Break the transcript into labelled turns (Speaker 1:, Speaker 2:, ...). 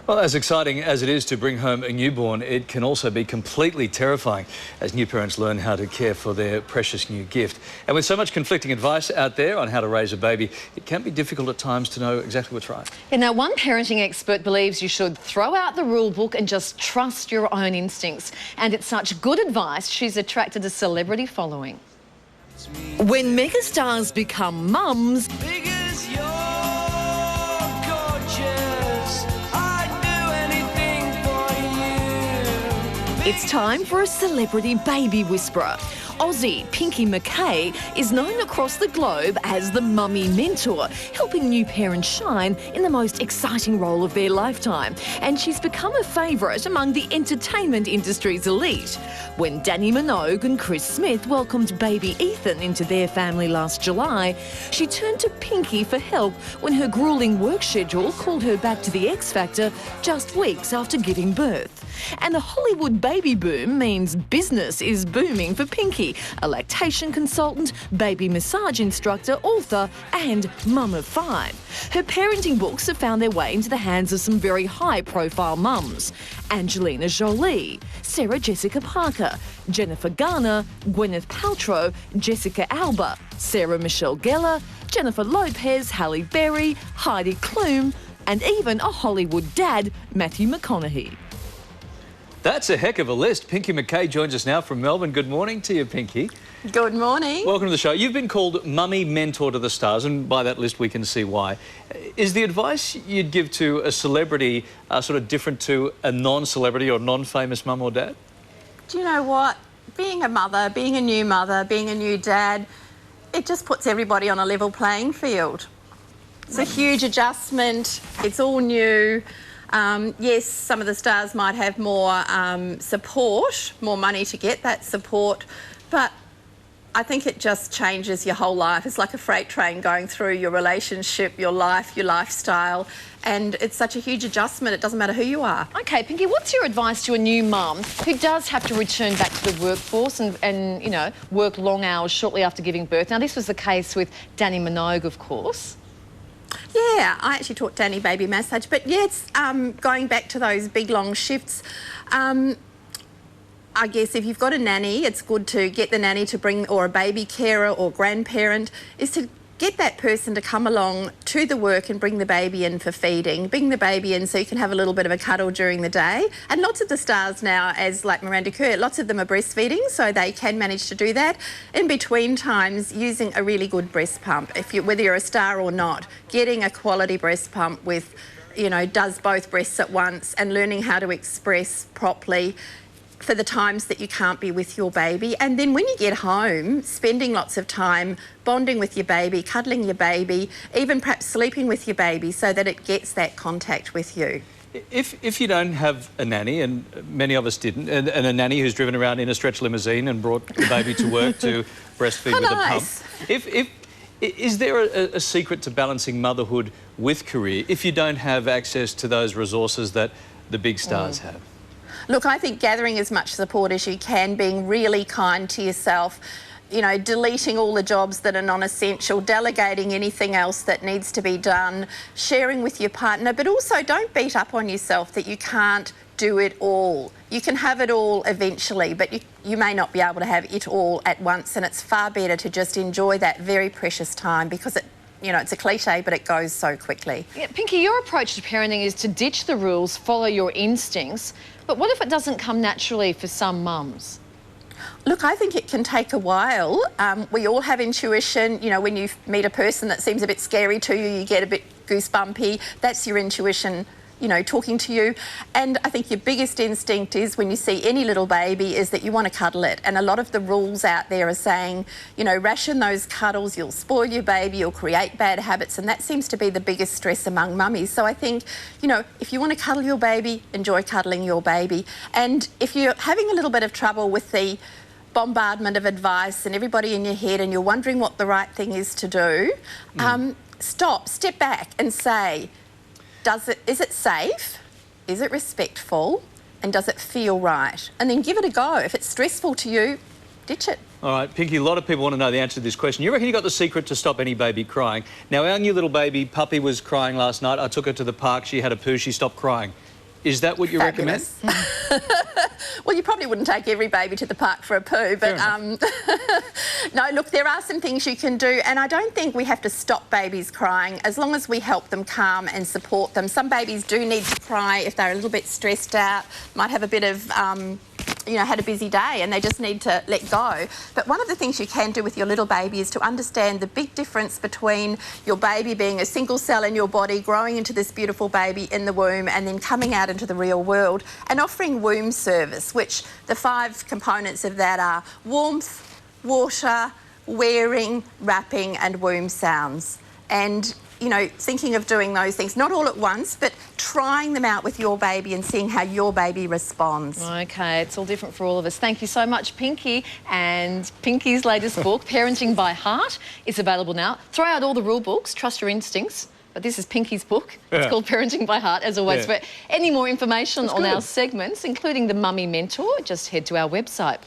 Speaker 1: Well, as exciting as it is to bring home a newborn, it can also be completely terrifying as new parents learn how to care for their precious new gift. And with so much conflicting advice out there on how to raise a baby, it can be difficult at times to know exactly what's right.
Speaker 2: Yeah, now, one parenting expert believes you should throw out the rule book and just trust your own instincts. And it's such good advice, she's attracted a celebrity following.
Speaker 3: When megastars become mums, it's time for a celebrity baby whisperer. Aussie Pinky McKay is known across the globe as the mummy mentor, helping new parents shine in the most exciting role of their lifetime. And she's become a favourite among the entertainment industry's elite. When Danny Minogue and Chris Smith welcomed baby Ethan into their family last July, she turned to Pinky for help when her gruelling work schedule called her back to the X Factor just weeks after giving birth. And the Hollywood baby boom means business is booming for Pinky, a lactation consultant, baby massage instructor, author and mum of 5. Her parenting books have found their way into the hands of some very high-profile mums. Angelina Jolie, Sarah Jessica Parker, Jennifer Garner, Gwyneth Paltrow, Jessica Alba, Sarah Michelle Gellar, Jennifer Lopez, Halle Berry, Heidi Klum and even a Hollywood dad, Matthew McConaughey.
Speaker 1: That's a heck of a list. Pinky McKay joins us now from Melbourne. Good morning to you, Pinky.
Speaker 4: Good morning.
Speaker 1: Welcome to the show. You've been called Mummy Mentor to the Stars, and by that list we can see why. Is the advice you'd give to a celebrity sort of different to a non-celebrity or non-famous mum or dad?
Speaker 4: Do you know what? Being a mother, being a new dad, it just puts everybody on a level playing field. It's a huge adjustment. It's all new. Yes, some of the stars might have more support, more money to get that support, but I think it just changes your whole life. It's like a freight train going through your relationship, your life, your lifestyle, and it's such a huge adjustment. It doesn't matter who you are.
Speaker 2: OK, Pinky, what's your advice to a new mum who does have to return back to the workforce and you know, work long hours shortly after giving birth? Now, this was the case with Danny Minogue, of course.
Speaker 4: Yeah, I actually taught Danny baby massage, but yeah, it's going back to those big long shifts. I guess if you've got a nanny, it's good to get the nanny to bring, or a baby carer or grandparent, is to get that person to come along to the work and bring the baby in for feeding, bring the baby in so you can have a little bit of a cuddle during the day. And lots of the stars now, as like Miranda Kerr, lots of them are breastfeeding, so they can manage to do that. In between times, using a really good breast pump, whether you're a star or not, getting a quality breast pump with, you know, does both breasts at once, and learning how to express properly for the times that you can't be with your baby. And then when you get home, spending lots of time bonding with your baby, cuddling your baby, even perhaps sleeping with your baby so that it gets that contact with you.
Speaker 1: If you don't have a nanny, and many of us didn't, and a nanny who's driven around in a stretch limousine and brought the baby to work to breastfeed with a pump, is there a secret to balancing motherhood with career if you don't have access to those resources that the big stars have?
Speaker 4: Look, I think gathering as much support as you can, being really kind to yourself, you know, deleting all the jobs that are non-essential, delegating anything else that needs to be done, sharing with your partner, but also don't beat up on yourself that you can't do it all. You can have it all eventually, but you may not be able to have it all at once, and it's far better to just enjoy that very precious time because it, you know, it's a cliche, but it goes so quickly.
Speaker 2: Yeah, Pinky, your approach to parenting is to ditch the rules, follow your instincts. But what if it doesn't come naturally for some mums?
Speaker 4: Look, I think it can take a while. We all have intuition. You know, when you meet a person that seems a bit scary to you, you get a bit goosebumpy. That's your intuition, you know, talking to you. And I think your biggest instinct is when you see any little baby is that you want to cuddle it. And a lot of the rules out there are saying, you know, ration those cuddles, you'll spoil your baby, you'll create bad habits. And that seems to be the biggest stress among mummies. So I think, you know, if you want to cuddle your baby, enjoy cuddling your baby. And if you're having a little bit of trouble with the bombardment of advice and everybody in your head and you're wondering what the right thing is to do, step back and say, is it safe? Is it respectful? And does it feel right? And then give it a go. If it's stressful to you, ditch it.
Speaker 1: All right, Pinky, a lot of people want to know the answer to this question. You reckon you got the secret to stop any baby crying? Now, our new little baby, Puppy, was crying last night. I took her to the park. She had a poo. She stopped crying. Is that what you recommend?
Speaker 4: Well, you probably wouldn't take every baby to the park for a poo, but no, look, there are some things you can do, and I don't think we have to stop babies crying as long as we help them calm and support them. Some babies do need to cry if they're a little bit stressed out, might have a bit of had a busy day and they just need to let go. But one of the things you can do with your little baby is to understand the big difference between your baby being a single cell in your body, growing into this beautiful baby in the womb, and then coming out into the real world and offering womb service, which the 5 components of that are warmth, water, wearing, wrapping and womb sounds. And thinking of doing those things, not all at once, but trying them out with your baby and seeing how your baby responds.
Speaker 2: OK, it's all different for all of us. Thank you so much, Pinky. And Pinky's latest book, Parenting by Heart, is available now. Throw out all the rule books, trust your instincts. But this is Pinky's book. It's called Parenting by Heart, as always. For any more information on our segments, including the Mummy Mentor, just head to our website.